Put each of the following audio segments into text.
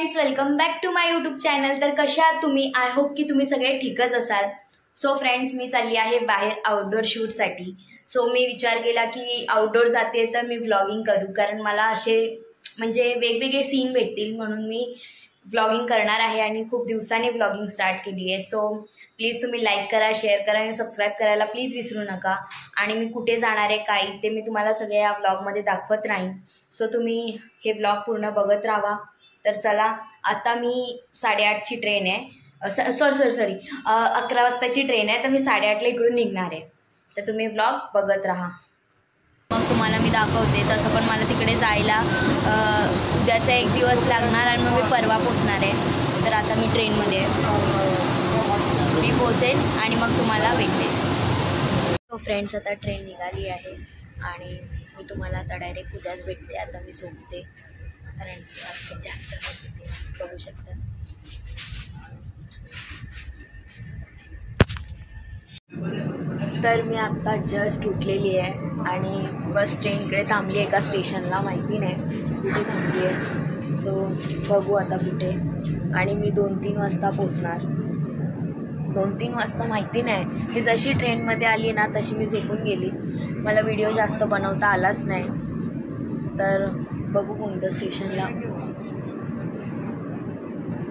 Friends, welcome back to my YouTube channel. तर कशा आहात तुम्ही? आय होप की तुम्ही सगळे ठीकच असाल। सो फ्रेंड्स, मी चालली आहे बाहेर आउटडोर शूटसाठी। सो मी विचार केला की आउटडोर जाते तर मी व्लॉगिंग करू, कारण मला असे म्हणजे वेगवेगळे सीन भेटतील म्हणून मी व्लॉगिंग करणार आहे आणि खूप दिवसांनी व्लॉगिंग स्टार्ट केली आहे। सो प्लीज तुम्ही लाईक करा, शेअर करा आणि सबस्क्राईब करायला प्लीज विसरू नका। आणि मी कुठे जाणार आहे काय ते मी तुम्हाला सगळे या व्लॉगमध्ये दाखवत राहीन। सो तुम्ही हे व्लॉग पूर्ण बघत राहा। तर चला, आता मी 8:30ची ट्रेन आहे, सॉरी 11 वाजताची ट्रेन आहे, तर मी 8:30ला इकडून निघणार आहे। तर तुम्ही व्लॉग बघत राहा, मग तुम्हाला मी दाखवते। तसं पण मला तिकडे जायला उद्याचा एक दिवस लागणार आणि मग मी परवा पोचणार आहे। तर आता मी ट्रेनमध्ये मी पोचेन आणि मग तुम्हाला भेटते। तो फ्रेंड्स, आता ट्रेन निघाली आहे आणि मी तुम्हाला आता डायरेक्ट उद्याच भेटते। आता मी झोपते कारण खूप जास्त बघू शकता। तर मी आत्ता जस्ट उठलेली आहे आणि बस ट्रेन इकडे थांबली एका स्टेशनला, माहिती नाही कुठे थांबली आहे। सो बघू आता कुठे, आणि मी 2-3 वाजता पोचणार। 2-3 वाजता माहिती नाही, मी जशी ट्रेनमध्ये आली ना तशी मी झोपून गेली, मला व्हिडिओ जास्त बनवता आलाच नाही। तर बघू कोणतं स्टेशनला,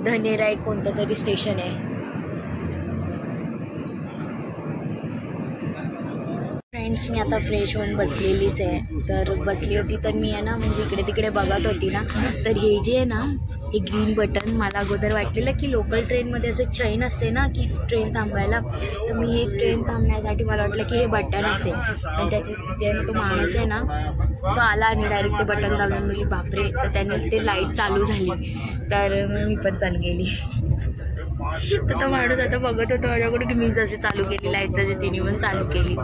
धनेरा एक कोणतं तरी स्टेशन आहे। फ्रेंड्स, मी आता फ्रेश होऊन बसलेलीच आहे। तर बसली होती तर मी आहे ना, म्हणजे इकडे तिकडे बघत होती ना, तर हे जे आहे ना, हे ग्रीन बटन मला अगोदर वाटलेलं की लोकल ट्रेनमध्ये असं चैन असते ना की ट्रेन थांबायला, तर मी एक ट्रेन थांबण्यासाठी मला वाटलं की हे बटन असेल, आणि त्याचे तिथे तो माणूस आहे ना तो आला आणि डायरेक्ट ते बटन दाबलं। मी बापरे, तर त्याने ते लाईट चालू झाली, तर मी पण चालू गेली। तर तो माणूस आता बघत होता माझ्याकडे की मी जशी चालू केली लाईट, तशी तिने पण चालू केली।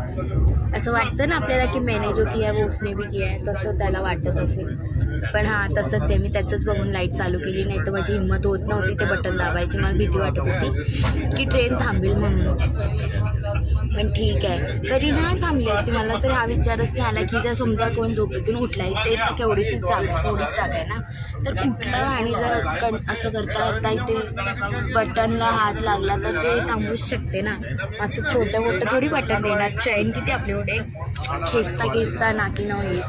असं वाटतं ना आपल्याला की मैंने जो किया वो उसने भी किया आहे, तसं त्याला वाटत असेल, पण हां तसंच आहे। मी त्याचंच बघून लाईट चालू केली, नाही तर माझी हिंमत होत नव्हती ते बटन दाबायची, मला भीती वाटत होती की ट्रेन थांबेल म्हणून। पण ठीक आहे, तरी नाही थांबली असती, मला तर हा विचारच नाही आला की जर समजा कोण झोपेतून उठला आहे, ते तर केवढीशीच जागा, थोडीच जागा आहे ना, तर उठलं आणि जर असं करता करता इथे बटनला हात लागला तर ते थांबूच शकते ना। असं छोटं मोठं थोडी बटन देणार, चैन किती आपले एवढे खेचता नाकी न होईल,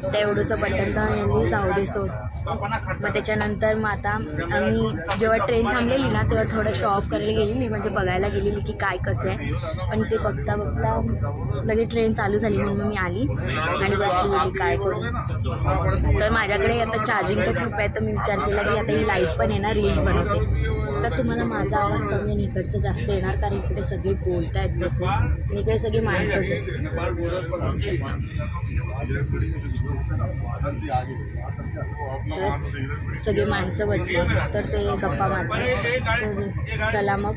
त्या एवढंसं बटन तर यांनी जाऊ दे सोड। मग त्याच्यानंतर मग आता आम्ही जेव्हा ट्रेन थांबलेली ना तेव्हा थोडं शो ऑफ करायला गेलेली, म्हणजे बघायला गेलेली की काय कसं आहे, पण ते बघता बघता लगेच ट्रेन चालू झाली, म्हणून मी आली आणि बसली होती काय करू। तर माझ्याकडे आता चार्जिंग तर खूप आहे, तर मी विचार केला की आता ही लाईट पण आहे ना, रील्स बनवते, तर तुम्हाला माझा आवाज कमी आणि इकडचं जास्त येणार, कारण इकडे सगळे बोलत आहेत बसून आणि इकडे सगळी माणसंच आहेत। तर सगळी माणसं बसली तर ते गप्पा मारते, तर चला मग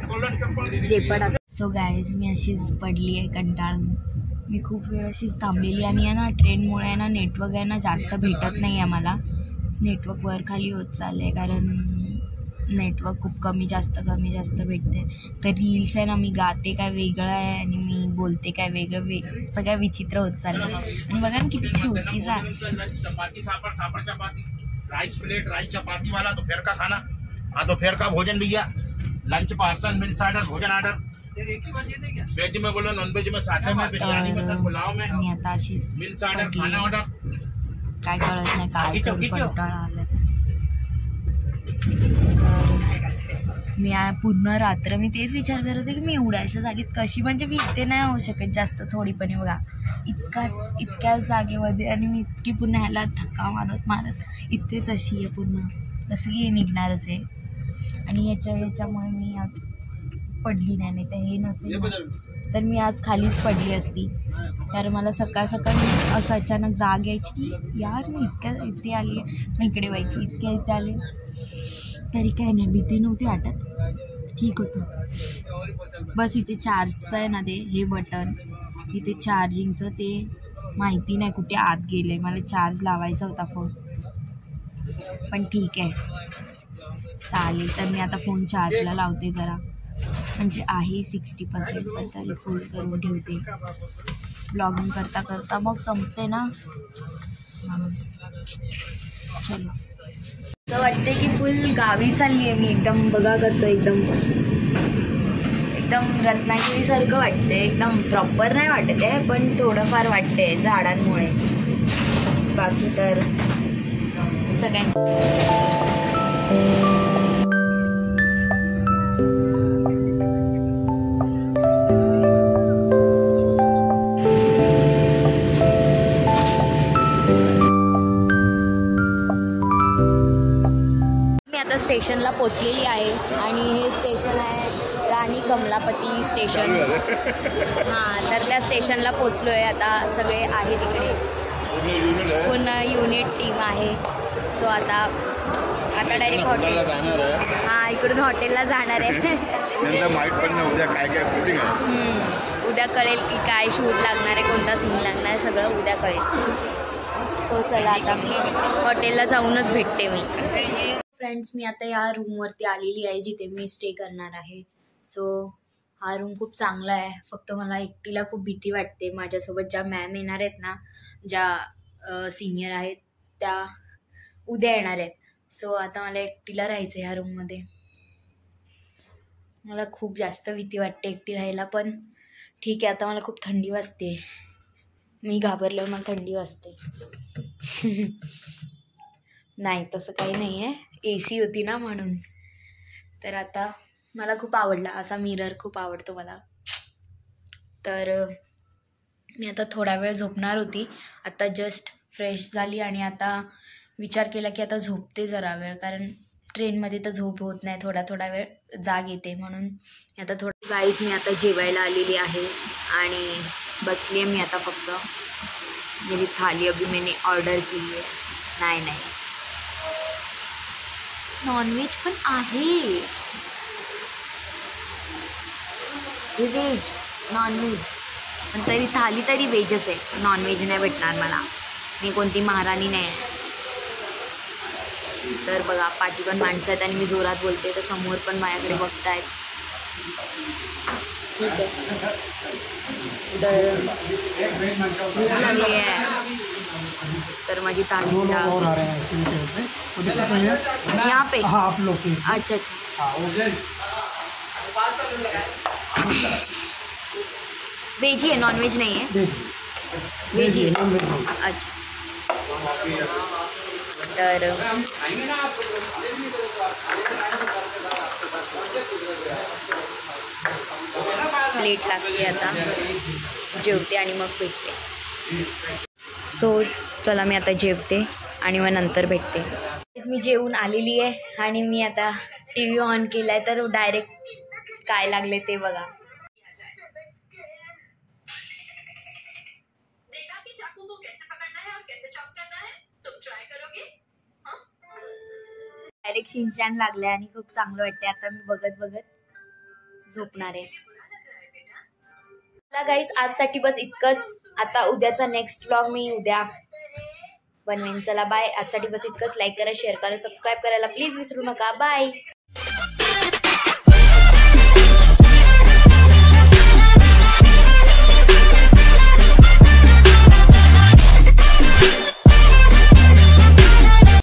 जे पण असं। सो गाईज, मी अशीच पडली आहे कंटाळून, मी खूप वेळ अशीच थांबलेली, आणि आहे ना ट्रेनमुळे आहे ना नेटवर्क आहे ना जास्त भेटत नाही आहे मला, नेटवर्क वर खाली होत चाललं आहे, कारण नेटवर्क खूप कमी जास्त भेटते। तर रील्स आहे ना, मी गाते काय वेगळं आहे आणि मी बोलते काय वेगळं, सगळ्या विचित्र होत चाललं। आणि बघा ना किती छोटी झाली। राइस प्लेट, राइस चपाती वाला, दोपहर का खाना, हाँ दोपहर का भोजन भी गया, लंच पार्सल, मिल्स ऑर्डर, भोजन ऑर्डर, वेज में बोलो, नॉन वेज में, साथे में, बिरयानी में, सर पुलाव में, मिल्स ऑर्डर, खाना ऑर्डर, काय कळत नाही काय कंटाळा आला। मी पूर्ण रात्र मी तेच विचार करत होते की मी एवढ्याशा जागेत कशी, म्हणजे मी इथे नाही होऊ शकत जास्त, थोडी पण बघा इतक्याच जागेमध्ये, आणि मी इतकी पुन्हा ह्याला धक्का मारत इथेच अशी आहे पूर्ण, कसं की निघणारच आहे। आणि ह्याच्यामुळे मी आज पडली नाही, तर हे नसेल तर मी आज खालीच पडली असती, कारण मला सकाळ असं अचानक जाग यायची की यार मी इथे आली आहे, मी इकडे व्हायची, इथे आले तरी काय नाही, भीती नव्हती वाटत, ठीक होतं। बस इथे चार्जचं आहे ना ते हे बटन, इथे चार्जिंगचं ते माहिती नाही कुठे आत गेलं, मला चार्ज लावायचा होता फोन, पण ठीक आहे चालेल। तर मी आता फोन चार्जला लावते जरा, म्हणजे आहे 60%, पण तरी फुल करून ठेवते, ब्लॉगिंग करता करता मग संपते ना, चलो। असं वाटते की फुल गावी चालली आहे मी एकदम. बघा कसं एकदम रत्नागिरीसारखं वाटते. एकदम प्रॉपर नाही वाटत आहे पण थोडंफार वाटते झाडांमुळे. बाकी तर सगळ्यां स्टेशनला पोचलेली आहे आणि हे स्टेशन आहे राणी कमलापती स्टेशन. हां, तर त्या स्टेशनला पोचलो आहे आता. सगळे आहे तिकडे, पूर्ण युनिट टीम आहे. सो आता डायरेक्ट हॉटेल जाणार आहे. हां, इकडून हॉटेलला जाणार आहे. नंतर माहीत पण नाही उद्या काय काय शूटिंग आहे. उद्या कळेल की काय शूट लागणार आहे, कोणता सीन लागणार आहे, सगळं उद्या कळेल. सो चला आता हॉटेलला जाऊनच भेटते मी. फ्रेंड्स, मी आता या रूमवरती आलेली आहे जिथे मी स्टे करणार आहे. सो हा रूम खूप चांगला आहे. फक्त मला एकटीला खूप भीती वाटते. माझ्यासोबत ज्या मॅम येणार आहेत ना, ज्या सिनियर आहेत, त्या उद्या येणार आहेत. सो आता मला एकटीला राहायचं ह्या रूममध्ये. मला खूप जास्त भीती वाटते एकटी राहायला, पण ठीक आहे. आता मला खूप थंडी वाजते. मी घाबरल्यावर मला थंडी वाजते. नाही, तसं काही नाही आहे. AC होती ना म्हणून. तर आता मला खूप आवडला असा मिरर, खूप आवडतो मला. तर मी आता थोडा वेळ झोपणार होती. आता जस्ट फ्रेश झाली आणि आता विचार केला की आता झोपते जरा वेळ, कारण ट्रेनमध्ये तर झोप होत नाही. थोडा वेळ जाग येते म्हणून मी आता थोडं. गाईज, मी आता जेवायला आलेली आहे आणि बसली आहे मी आता. फक्त मेरी थाली अभी मैंने ऑर्डर केली आहे. नाही, नॉनव्हेज पण आहे. हे व्हेज नॉनव्हेज, पण तरी थाली तरी व्हेजच आहे. नॉनव्हेज नाही भेटणार मला. मी कोणती महाराणी नाही आहे. तर बघा, पाठी पण माणसं आहेत आणि मी जोरात बोलते तर समोर पण माझ्याकडे बघतायत. ठीक आहे. तर भूक लागली आहे. तर माझी थाली यहाँ पे. अच्छा. वेज ही है, नॉन वेज नहीं है. वेज ही है. अच्छा. तर प्लेट लागते आता. जेवते आणि मग भेटते. सो चला, मी आता जेवते आणि मग नंतर भेटते. मी जेवून आलेली आहे आणि मी आता TV ऑन केला आहे. तर डायरेक्ट काय लागले ते बघा. डायरेक्ट शिनचॅन लागले आणि खूप चांगलं वाटते. आता मी बघत झोपणार आहे. गाईज, आजसाठी बस इतकंच. आता उद्याचा नेक्स्ट व्लॉग मी उद्या बनवेन. चला बाय. आजसाठी बस इतकंच. लाईक करा, शेअर करा, सबस्क्राईब करायला प्लीज विसरू नका. बाय.